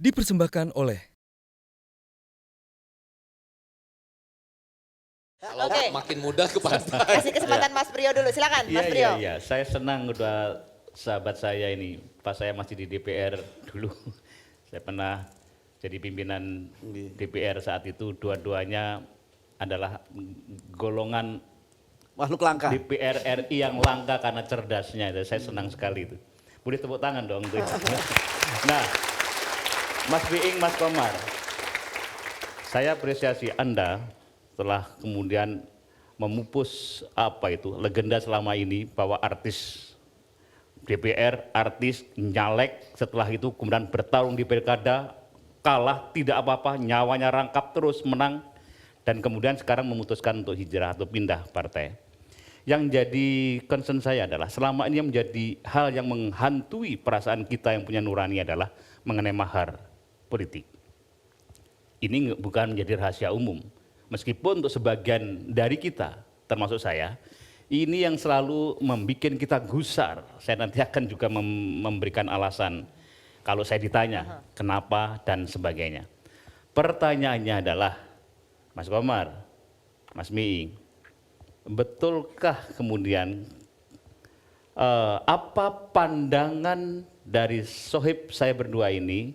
dipersembahkan oleh Kalau Oke. makin muda ke pantai. Kasih kesempatan Mas Priyo dulu, silakan Mas Priyo. Iya. Saya senang udah sahabat saya ini. Pas saya masih di DPR dulu, saya pernah jadi pimpinan DPR saat itu. Dua-duanya adalah golongan Makhluk langka. DPR RI yang langka karena cerdasnya. Saya senang sekali itu. Boleh tepuk tangan dong tuh. Nah, Mas Biing, Mas Komar, saya apresiasi Anda setelah kemudian memupus legenda selama ini bahwa artis DPR, artis nyalek, setelah itu kemudian bertarung di pilkada, kalah tidak apa-apa, nyawanya rangkap terus menang, dan kemudian sekarang memutuskan untuk hijrah atau pindah partai. Yang jadi concern saya adalah selama ini yang menjadi hal yang menghantui perasaan kita yang punya nurani adalah mengenai mahar politik. Ini bukan menjadi rahasia umum. Meskipun untuk sebagian dari kita, termasuk saya, ini yang selalu membuat kita gusar. Saya nanti akan juga memberikan alasan kalau saya ditanya kenapa dan sebagainya. Pertanyaannya adalah, Mas Komar, Mas Miing, betulkah kemudian apa pandangan dari sohib saya berdua ini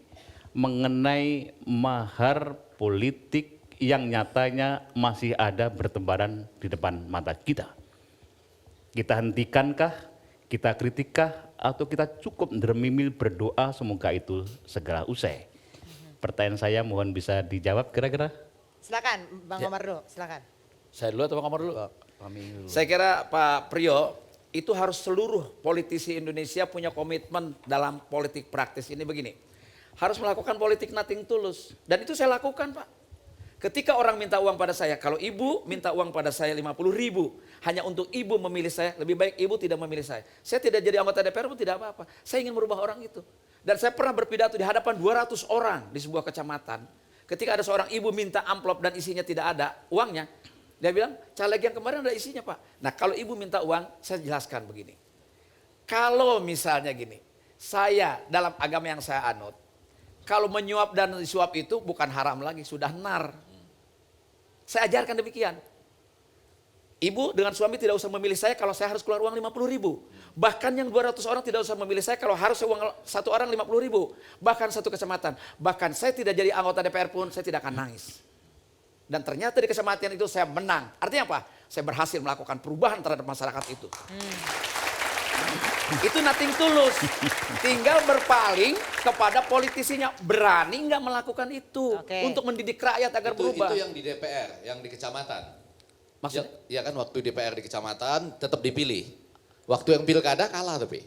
mengenai mahar politik yang nyatanya masih ada bertebaran di depan mata kita? Kita hentikankah, kita kritikkah, atau kita cukup dermimil berdoa semoga itu segera usai? Pertanyaan saya mohon bisa dijawab kira-kira. Silakan Bang Komar dulu, silakan. Saya dulu atau Bang Komar dulu? Saya kira Pak Priyo itu harus seluruh politisi Indonesia punya komitmen dalam politik praktis ini begini. Harus melakukan politik nothing tulus. Dan itu saya lakukan Pak. Ketika orang minta uang pada saya, kalau ibu minta uang pada saya 50.000 hanya untuk ibu memilih saya, lebih baik ibu tidak memilih saya. Saya tidak jadi anggota DPR pun tidak apa-apa. Saya ingin merubah orang itu. Dan saya pernah berpidato di hadapan 200 orang di sebuah kecamatan. Ketika ada seorang ibu minta amplop dan isinya tidak ada uangnya, dia bilang, caleg yang kemarin ada isinya Pak. Nah kalau ibu minta uang, saya jelaskan begini. Kalau misalnya gini, saya dalam agama yang saya anut, kalau menyuap dan disuap itu bukan haram lagi, sudah nar. Saya ajarkan demikian. Ibu dengan suami tidak usah memilih saya kalau saya harus keluar uang 50.000. Bahkan yang 200 orang tidak usah memilih saya kalau harus uang satu orang 50.000. Bahkan satu kecamatan. Bahkan saya tidak jadi anggota DPR pun saya tidak akan nangis. Dan ternyata di kecamatan itu saya menang. Artinya apa? Saya berhasil melakukan perubahan terhadap masyarakat itu. Itu nothing tulus. Tinggal berpaling kepada politisinya. Berani nggak melakukan itu untuk mendidik rakyat agar berubah. Itu yang di DPR, yang di kecamatan. Maksudnya? Ya kan waktu DPR di kecamatan tetap dipilih. Waktu yang pilkada kalah tapi.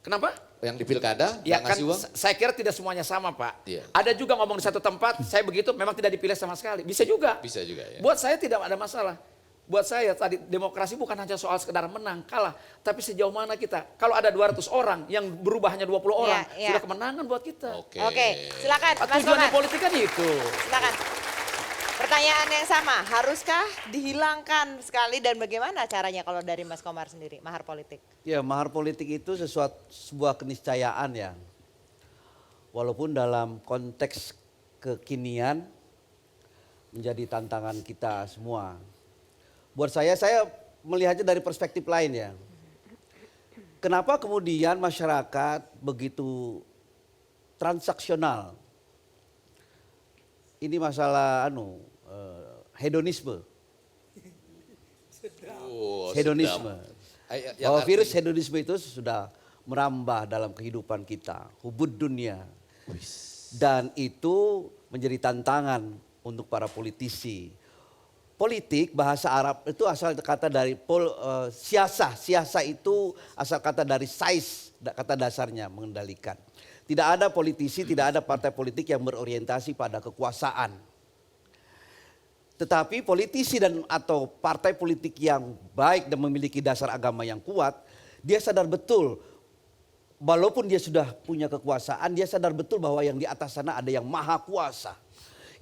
Kenapa? Yang di pilkada Ya nggak kan ngasih uang. saya kira tidak semuanya sama Pak. Iya. Ada juga ngomong di satu tempat, saya begitu memang tidak dipilih sama sekali. Bisa juga. Bisa juga ya. Buat saya tidak ada masalah. Buat saya tadi demokrasi bukan hanya soal sekedar menang, kalah. Tapi sejauh mana kita, kalau ada 200 orang yang berubah hanya 20 orang, Iya. sudah kemenangan buat kita. Oke, silakan Mas Tujuannya Komar. politik kan itu. Silakan. Pertanyaan yang sama, haruskah dihilangkan sekali dan bagaimana caranya kalau dari Mas Komar sendiri, mahar politik? Ya, mahar politik itu sebuah keniscayaan ya. Walaupun dalam konteks kekinian menjadi tantangan kita semua. Buat saya melihatnya dari perspektif lain ya. Kenapa kemudian masyarakat begitu transaksional? Ini masalah hedonisme. Hedonisme. Bahwa virus hedonisme itu sudah merambah dalam kehidupan kita, hubud dunia. Dan itu menjadi tantangan untuk para politisi. Politik bahasa Arab itu asal kata dari siasah. Siasah itu asal kata dari sais, kata dasarnya mengendalikan. Tidak ada politisi, tidak ada partai politik yang berorientasi pada kekuasaan. Tetapi politisi atau partai politik yang baik dan memiliki dasar agama yang kuat, dia sadar betul walaupun dia sudah punya kekuasaan, dia sadar betul bahwa yang di atas sana ada yang maha kuasa.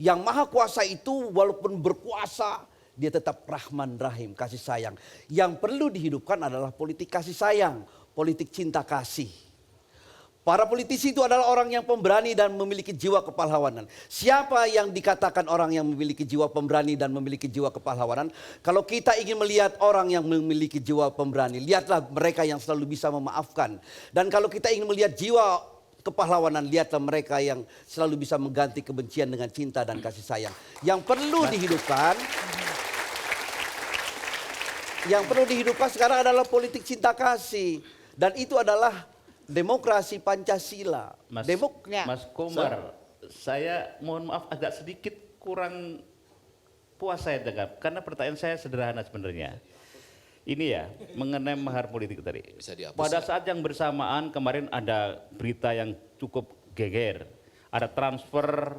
Yang maha kuasa itu walaupun berkuasa, dia tetap Rahman Rahim, kasih sayang. Yang perlu dihidupkan adalah politik kasih sayang, politik cinta kasih. Para politisi itu adalah orang yang pemberani dan memiliki jiwa kepahlawanan. Siapa yang dikatakan orang yang memiliki jiwa pemberani dan memiliki jiwa kepahlawanan? Kalau kita ingin melihat orang yang memiliki jiwa pemberani, lihatlah mereka yang selalu bisa memaafkan. Dan kalau kita ingin melihat jiwa kepahlawanan, lihatlah mereka yang selalu bisa mengganti kebencian dengan cinta dan kasih sayang. Yang perlu dihidupkan sekarang adalah politik cinta kasih. Dan itu adalah demokrasi Pancasila. Mas Komar, saya mohon maaf agak sedikit kurang puas saya dengar. Karena pertanyaan saya sederhana sebenarnya. Ini ya, mengenai mahar politik tadi. Bisa dihapus, Pada ya? saat yang bersamaan kemarin ada berita yang cukup geger. Ada transfer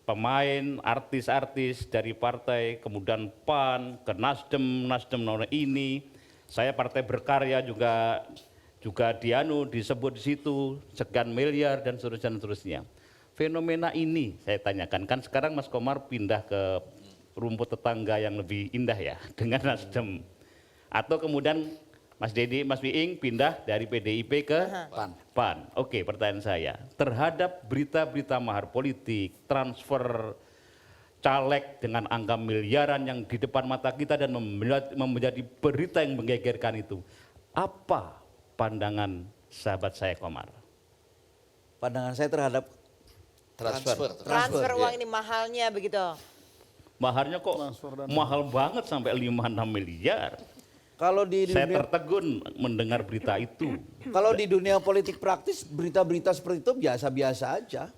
pemain, artis-artis dari partai, kemudian PAN ke Nasdem ini. Saya Partai Berkarya juga disebut di situ sekian miliar dan seterusnya. Fenomena ini saya tanyakan, kan sekarang Mas Komar pindah ke rumput tetangga yang lebih indah ya dengan Nasdem. Atau kemudian Mas Dedi, Mas Biing pindah dari PDIP ke PAN. Oke, pertanyaan saya, terhadap berita-berita mahar politik, transfer caleg dengan angka miliaran yang di depan mata kita dan menjadi berita yang menggegerkan itu, apa pandangan sahabat saya Komar? Pandangan saya terhadap Transfer uang ini mahalnya begitu. Maharnya kok mahal banget sampai 5-6 miliar. kalau di Saya dunia, tertegun mendengar berita itu. kalau di dunia politik praktis berita-berita seperti itu biasa-biasa aja.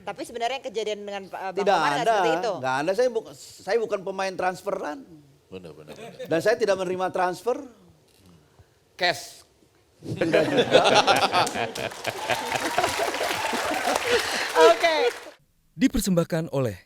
Tapi sebenarnya kejadian dengan Bang Tidak Komar nggak seperti itu. ada, nggak ada. Saya bukan pemain transferan Benar. dan saya tidak menerima transfer. Cash. Oke. Dipersembahkan oleh